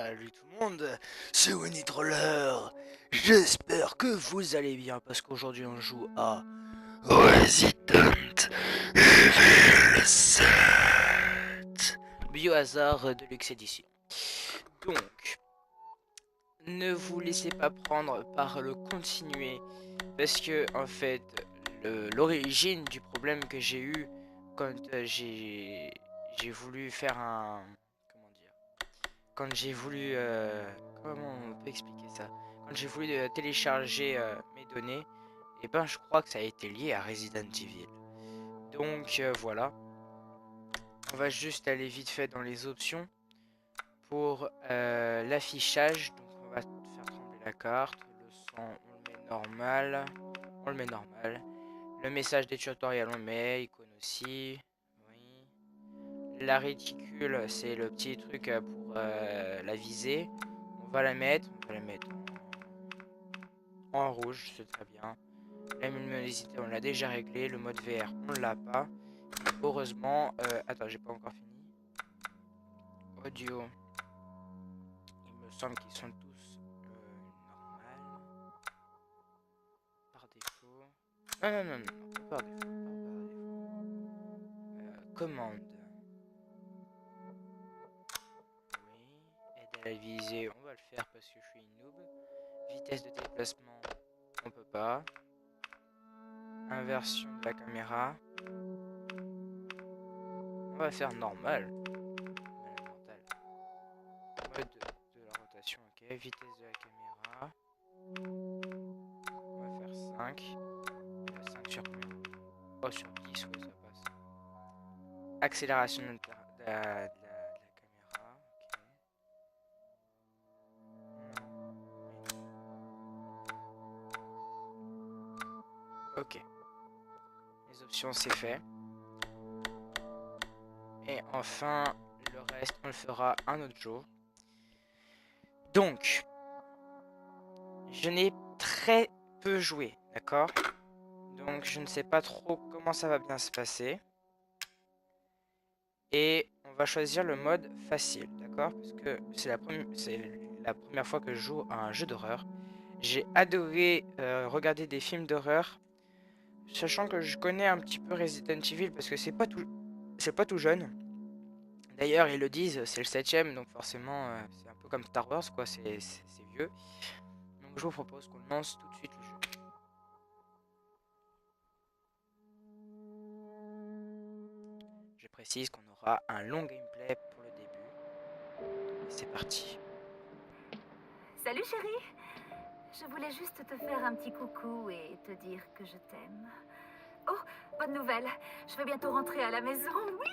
Salut tout le monde, c'est Winnie Troller. J'espère que vous allez bien parce qu'aujourd'hui on joue à Resident Evil 7 Biohazard de Luxe Edition. Donc, ne vous laissez pas prendre par le continuer parce que en fait, l'origine du problème que j'ai eu quand j'ai voulu faire un... Comment dire? Quand j'ai voulu... comment on peut expliquer ça? Quand j'ai voulu télécharger mes données, et ben je crois que ça a été lié à Resident Evil. Donc voilà, on va juste aller vite fait dans les options pour l'affichage. Donc on va faire trembler la carte, le son on le met normal, on le met normal. Le message des tutoriels on le met, icône aussi, oui. La réticule c'est le petit truc pour la visée. On va la mettre en rouge, c'est très bien. La luminosité, on l'a déjà réglé. Le mode VR, on l'a pas. Heureusement, attends, j'ai pas encore fini. Audio, il me semble qu'ils sont tous normales. Par défaut. Non, non, non, non, pas par défaut. Pas par défaut. Commande. Oui. Aide à la visée, on va le faire parce que je suis une noob. Vitesse de déplacement, on peut pas. Inversion de la caméra. On va faire normal. Mode de la rotation, ok. Vitesse de la caméra. On va faire 5. 5 sur combien? Oh, sur 10, ouais, ça passe. Accélération de la caméra. Ok. Les options, c'est fait. Et enfin, le reste, on le fera un autre jour. Donc, je n'ai très peu joué, d'accord? Donc, je ne sais pas trop comment ça va bien se passer. Et on va choisir le mode facile, d'accord? Parce que c'est la première fois que je joue à un jeu d'horreur. J'ai adoré regarder des films d'horreur, sachant que je connais un petit peu Resident Evil parce que c'est pas tout jeune. D'ailleurs, ils le disent, c'est le septième, donc forcément, c'est un peu comme Star Wars, quoi, c'est vieux. Donc je vous propose qu'on lance tout de suite le jeu. Je précise qu'on aura un long gameplay pour le début. Et c'est parti. Salut chérie, je voulais juste te faire un petit coucou et te dire que je t'aime. Oh, bonne nouvelle, je vais bientôt rentrer à la maison, oui.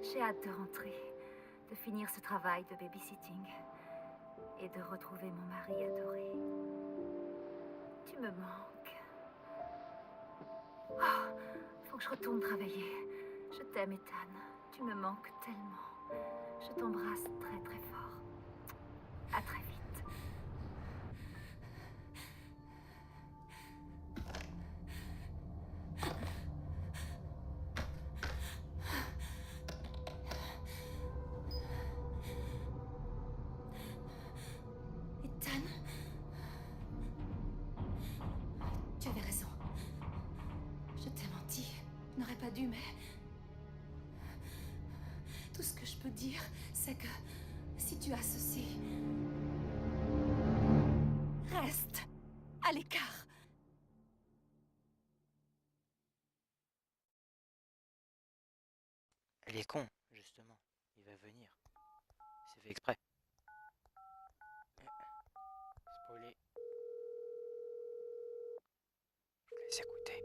J'ai hâte de rentrer, de finir ce travail de babysitting et de retrouver mon mari adoré. Tu me manques. Oh, faut que je retourne travailler. Je t'aime, Ethan, tu me manques tellement. Je t'embrasse très très fort. À très vite. Ethan, tu avais raison. Je t'ai menti. Je n'aurais pas dû, mais... Tout ce que je peux dire, c'est que si tu as ceci... Reste à l'écart. Elle est con, justement. Il va venir. C'est fait exprès. Spoiler. Laisse écouter.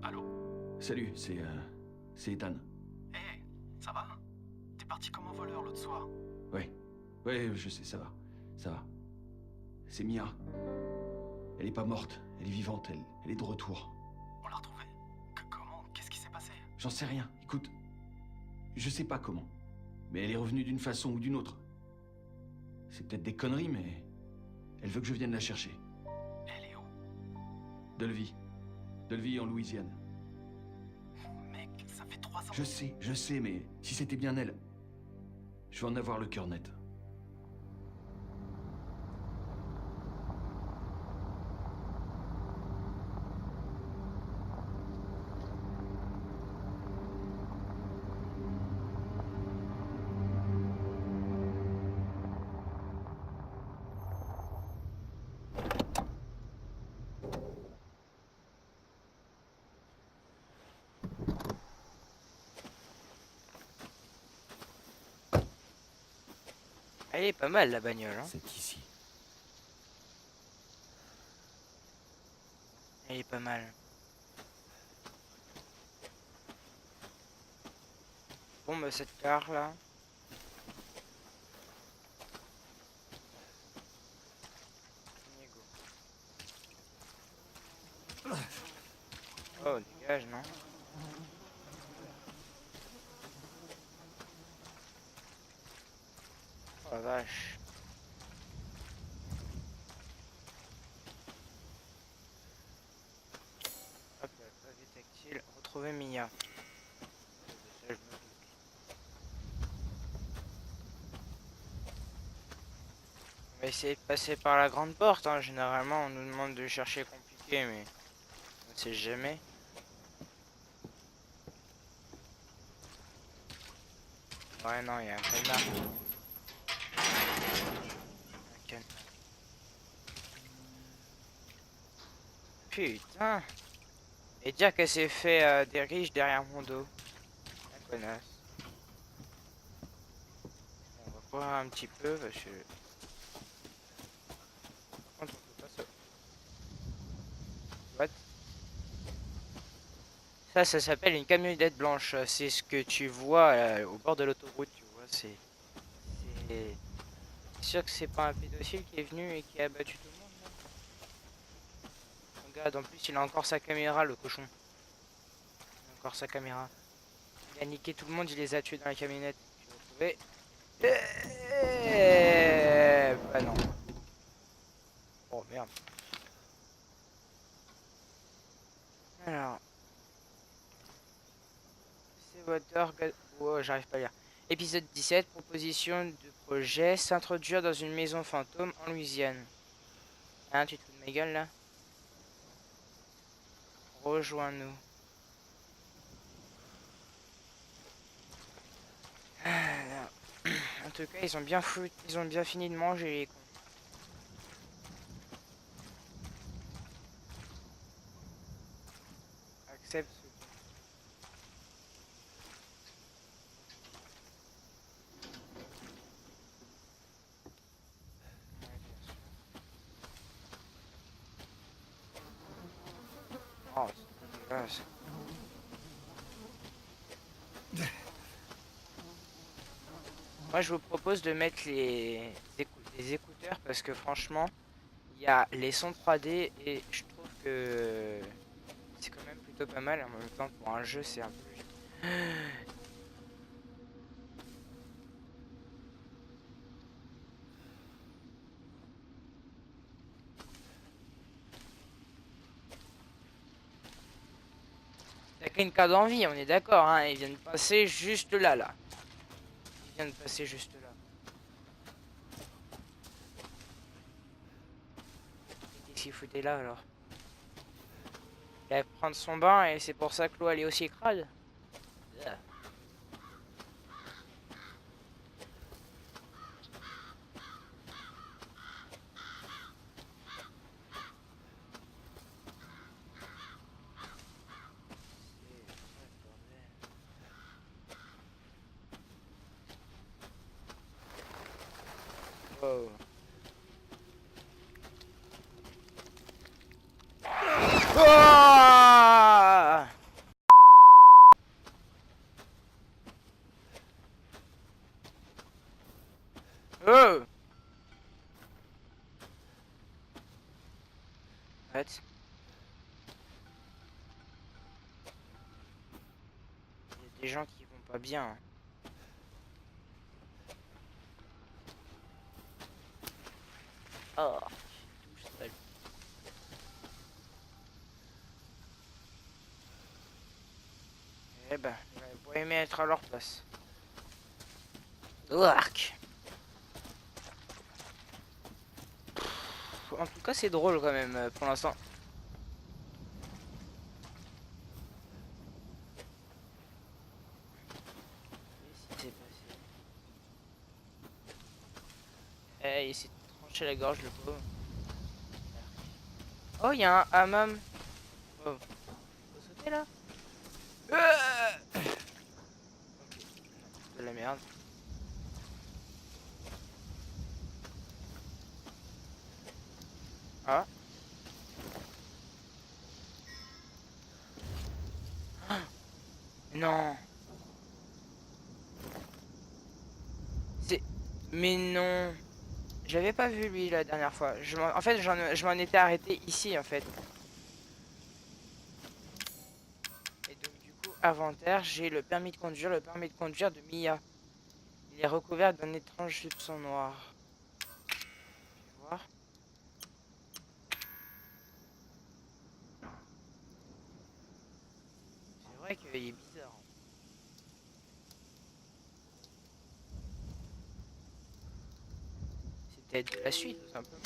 Allô? Salut, c'est Ethan. Hé, ça va? T'es parti comme un voleur l'autre soir. Ouais, ouais, je sais, ça va, ça va. C'est Mia. Elle est pas morte, elle est vivante, elle est de retour. On l'a retrouvée? Comment? Qu'est-ce qui s'est passé? J'en sais rien, écoute, je sais pas comment, mais elle est revenue d'une façon ou d'une autre. C'est peut-être des conneries, mais elle veut que je vienne la chercher. Elle est où? Delvey en Louisiane. Mec, ça fait 300. Je sais, mais si c'était bien elle, je vais en avoir le cœur net. Elle est pas mal la bagnole, hein. C'est ici. Elle est pas mal. Bon bah cette car là. On y go. Oh dégage non. Oh la vache. Hop là, pavé tactile. Retrouver Mia. Ça, je me doute. On va essayer de passer par la grande porte, hein. Généralement on nous demande de chercher compliqué mais on ne sait jamais. Ouais non, il y a un cadenas. Un cadenas. Putain. Et dire qu'elle s'est fait des riches derrière mon dos. La connasse. Bon, on va courir un petit peu parce que... Par contre, on peut pas se... What? Ça s'appelle une camionnette blanche. C'est ce que tu vois au bord de l'autoroute, tu vois. C'est sûr que c'est pas un pédophile qui est venu et qui a abattu tout le monde, là. Regarde, en plus, il a encore sa caméra, le cochon. Il a encore sa caméra. Il a niqué tout le monde, il les a tués dans la camionnette. Je vais retrouver. Bah non. Oh merde. Alors. C'est Water. Oh, j'arrive pas à lire. Épisode 17, proposition de projet, s'introduire dans une maison fantôme en Louisiane. Hein, tu te fous de ma gueule là? Rejoins-nous. Alors, en tout cas, ils ont bien fini de manger les cons. Accepte. Oh, c'est dégueulasse. Moi, je vous propose de mettre les écouteurs parce que franchement, il y a les sons 3D et je trouve que c'est quand même plutôt pas mal. En même temps, pour un jeu, c'est un peu logique. T'as qu'une carte d'envie, on est d'accord, hein. Il vient de passer juste là, là. Il vient de passer juste là. Qu'est-ce qu'il foutait là alors? Il allait prendre son bain et c'est pour ça que l'eau elle est aussi crade. Yeah. Wow. Ah! Oh! Arrête. Il y a des gens qui vont pas bien. Oh, touche sale. Eh ben, pourrais aimer être à leur place. Ouark. En tout cas, c'est drôle quand même pour l'instant. Eh, il essaie de trancher la gorge, le pauvre. Oh, il y a un hammam. Oh. Faut sauter là. Ok. De la merde. Ah. Non. C'est... Mais non. J'avais pas vu lui la dernière fois. En fait, je m'en étais arrêté ici en fait. Et donc du coup, inventaire, j'ai le permis de conduire de Mia. Il est recouvert d'un étrange soupçon noir. Je vais voir. C'est vrai qu'il est bizarre. C'est peut-être de la suite tout simplement.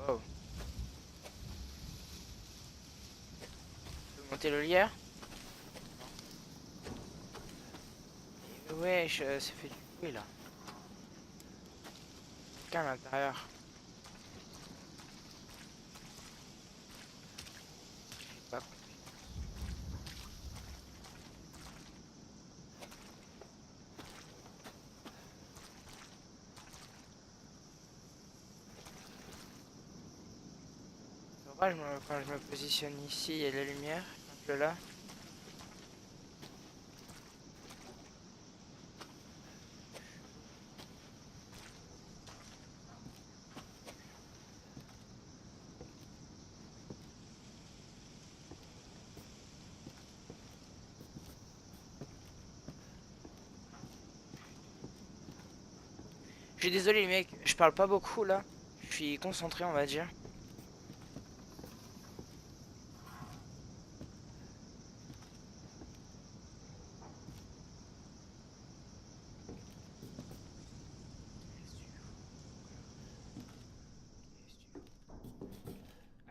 Wow. Tu peux monter le lierre? Ouais, ça fait du bruit là. Quelqu'un à l'intérieur. J'ai pas compris. Ça va, quand je me positionne ici, il y a la lumière. Un peu là. Je suis désolé les mecs, je parle pas beaucoup là. Je suis concentré on va dire.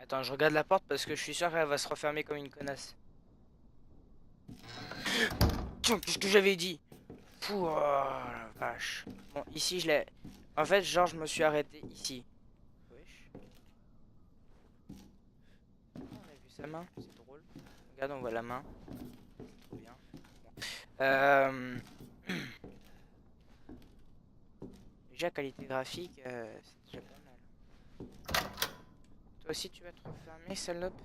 Attends, je regarde la porte parce que je suis sûr qu'elle va se refermer comme une connasse. Tiens, qu'est-ce que j'avais dit? Pouh, oh, la vache. Bon, ici je l'ai... En fait, genre je me suis arrêté ici. Wesh. On a vu sa main, c'est drôle. Regarde, on voit la main. C'est trop bien. Euh... Déjà, qualité graphique, c'est déjà pas mal. Toi aussi, tu vas te refermer, salope?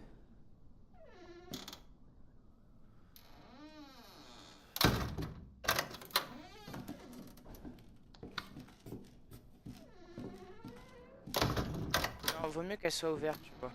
Non, vaut mieux qu'elle soit ouverte, tu vois.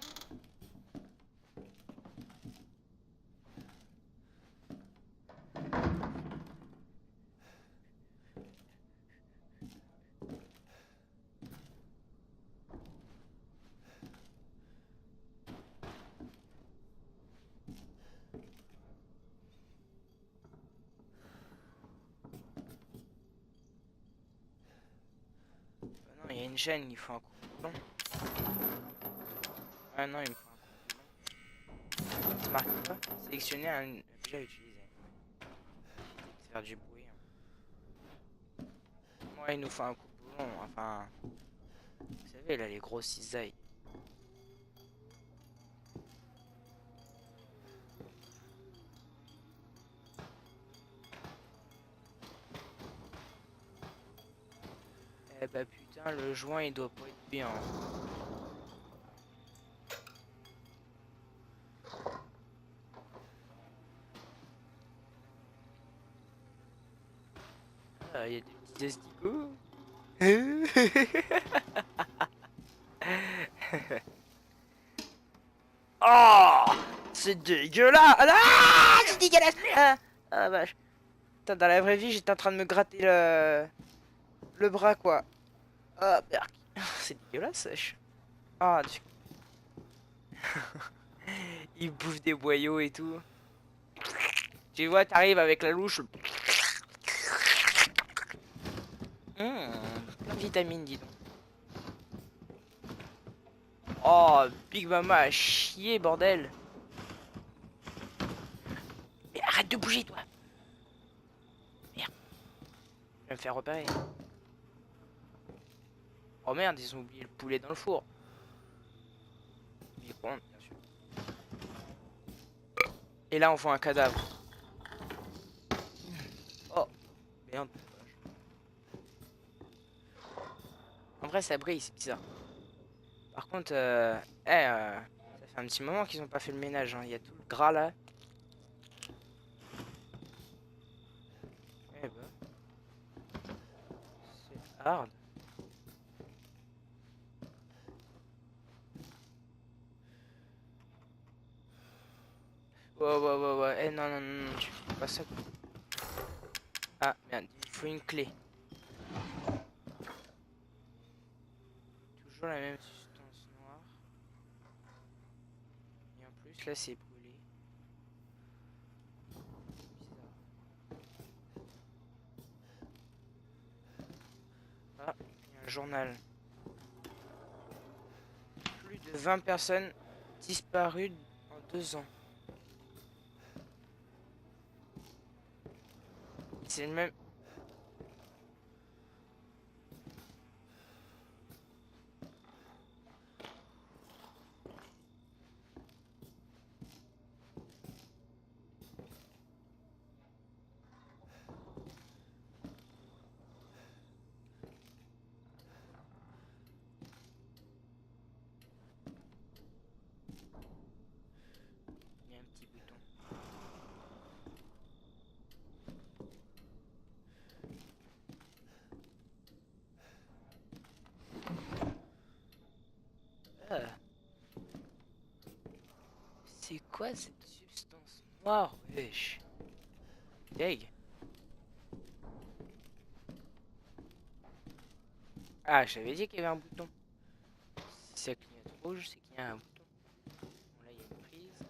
Non, il y a une chaîne, il faut un coup de boulon. Ah non, il me faut un coup de boulon. Ça marque pas. Sélectionner un objet à utiliser. Faire du bruit. Ouais, il nous faut un coup de boulon. Enfin, vous savez, là, les gros cisailles. Eh bah putain, le joint, il doit pas être bien. Ah, il y a des petits asticots. Oh, c'est dégueulasse. Ah, c'est dégueulasse. Ah vache. Putain, dans la vraie vie, j'étais en train de me gratter le bras, quoi. Ah, berk. C'est dégueulasse, sèche. Ah, Il bouffe des boyaux et tout. Tu vois, t'arrives avec la louche. Plein de vitamines, dis donc. Oh, Big Mama a chié, bordel. Mais arrête de bouger, toi. Merde. Je vais me faire repérer. Oh merde, ils ont oublié le poulet dans le four. Micro-ondes, bien sûr. Et là, on voit un cadavre. Oh, merde. En vrai, ça brille, c'est bizarre. Par contre, ça fait un petit moment qu'ils ont pas fait le ménage. Hein. Il y a tout le gras là. Eh ben, c'est hard. Ouais. Eh non, tu fais pas ça. Ah merde, il faut une clé. Toujours la même substance noire. Et en plus, là, c'est brûlé. Bizarre. Ah, il y a un journal. Plus de 20 personnes disparues en 2 ans. C'est le même. Il y a un petit bouton. Ah. C'est quoi cette substance noire, wesh? Deg. Ah, j'avais dit qu'il y avait un bouton. Si ça clignote rouge, c'est qu'il y a un bouton. Bon, là, il y a une prise.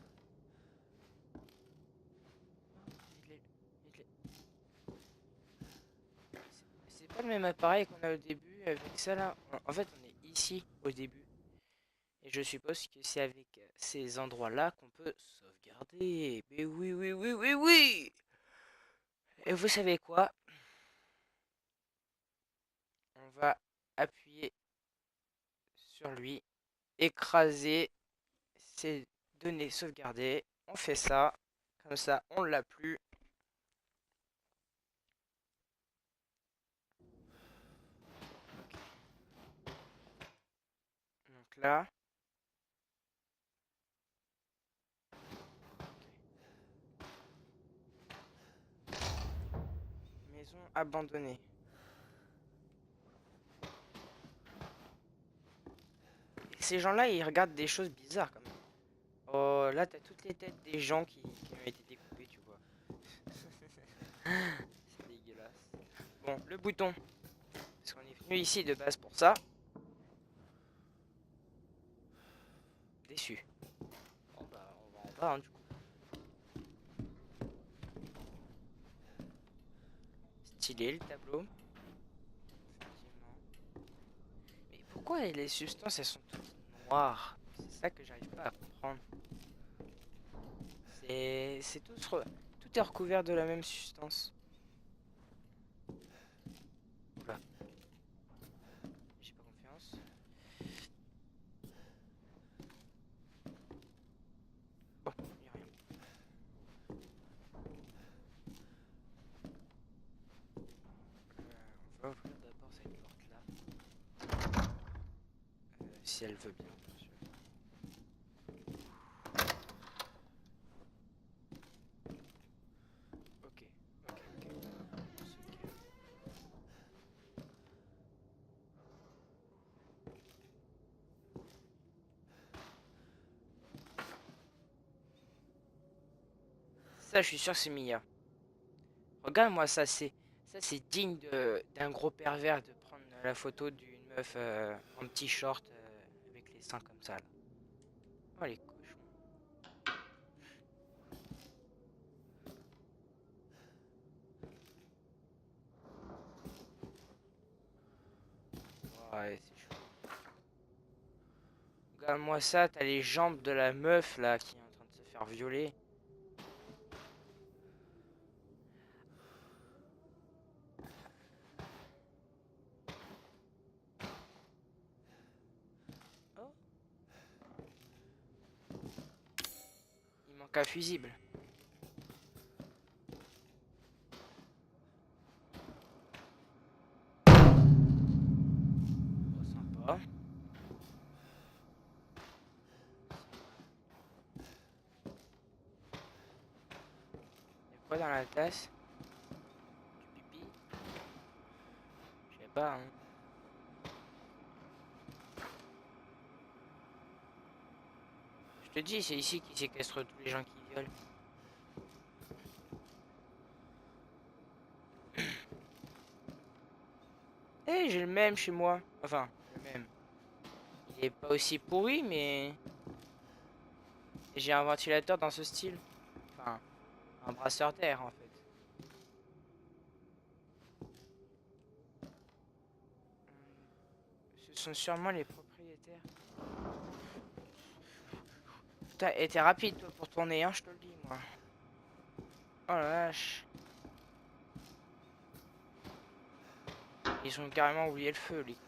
Vide-les, vide-les. C'est pas le même appareil qu'on a au début avec ça là. En fait, on est ici au début. Et je suppose que c'est avec ces endroits-là qu'on peut sauvegarder. Mais oui. Et vous savez quoi? On va appuyer sur lui, écraser ces données sauvegardées. On fait ça. Comme ça, on l'a plus. Donc là. Maison abandonnée. Et ces gens-là, ils regardent des choses bizarres quand même. Oh, là, t'as toutes les têtes des gens qui ont été découpés, tu vois. C'est dégueulasse. Bon, le bouton. Parce qu'on est venu ici de base pour ça. Déçu. Bon, bah, on va en bas, hein, du coup. Stylé, le tableau. Effectivement. Mais pourquoi les substances, elles sont toutes noires? C'est ça que j'arrive pas à comprendre. C'est tout, tout est recouvert de la même substance. Oula. J'ai pas confiance. Bon, y a rien. On va ouvrir d'abord cette porte-là. Si elle veut bien, bien sûr. Ok. On se calme. Ça, je suis sûr que c'est Mia. Regarde-moi ça, c'est digne d'un gros pervers de prendre la photo d'une meuf en petit short avec les seins comme ça. Là. Oh les Regarde-moi ça, t'as les jambes de la meuf là qui est en train de se faire violer. Oh. Il manque un fusible. Oh, sympa. Y'a quoi dans la tasse? Du pipi? Je sais pas, hein. Je te dis, c'est ici qu'ils séquestrent tous les gens qui violent. Eh, j'ai le même chez moi. Enfin, le même. Il est pas aussi pourri, mais j'ai un ventilateur dans ce style. Enfin, un brasseur d'air en fait. Ce sont sûrement les propriétaires. Putain, et t'es rapide toi pour tourner, hein, je te le dis moi. Oh la vache. Ils ont carrément oublié le feu, les cons.